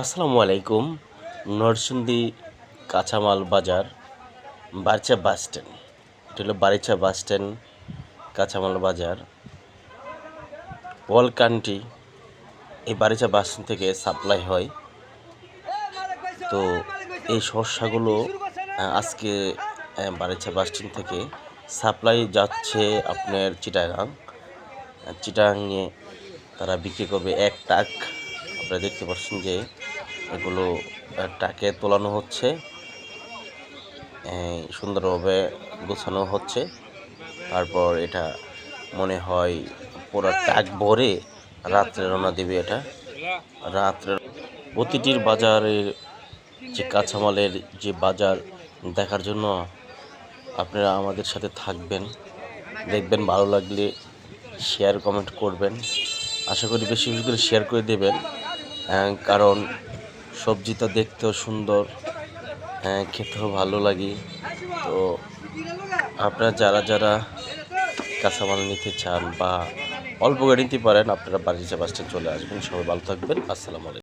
আসসালামু আলাইকুম। নরসিংদী কাঁচামাল বাজার, বারিচা বাস স্ট্যান্ড। এটা হলো বারিচা বাস স্ট্যান্ড, কাঁচামাল বাজার, অল কান্ট্রি এই বারিচা বাস স্ট্যান্ড থেকে সাপ্লাই হয়। তো এই শস্যগুলো আজকে বারিচা বাস স্ট্যান্ড থেকে সাপ্লাই যাচ্ছে আপনার চিটাগাং। চিটাগাংয়ে তারা বিক্রি করবে এক ট্রাক। আপনারা দেখতে পাচ্ছেন যে এগুলো ট্রাকে তোলানো হচ্ছে, সুন্দরভাবে গোছানো হচ্ছে। তারপর এটা মনে হয় পুরো ট্রাক ভরে রাত্রে রওনা দেবে। এটা রাত্রে প্রতিটির বাজারের যে কাঁচামালের যে বাজার দেখার জন্য আপনারা আমাদের সাথে থাকবেন, দেখবেন। ভালো লাগলে শেয়ার কমেন্ট করবেন। আশা করি বেশি বেশি করে শেয়ার করে দেবেন, কারণ সবজিটা দেখতেও সুন্দর, খেতেও ভালো লাগে। তো আপনারা যারা যারা কাঁচামাল নিতে চান বা অল্প করে নিতে পারেন, আপনারা বারিচা বাস স্ট্যান্ড চলে আসবেন। সবাই ভালো থাকবেন। আসসালামু আলাইকুম।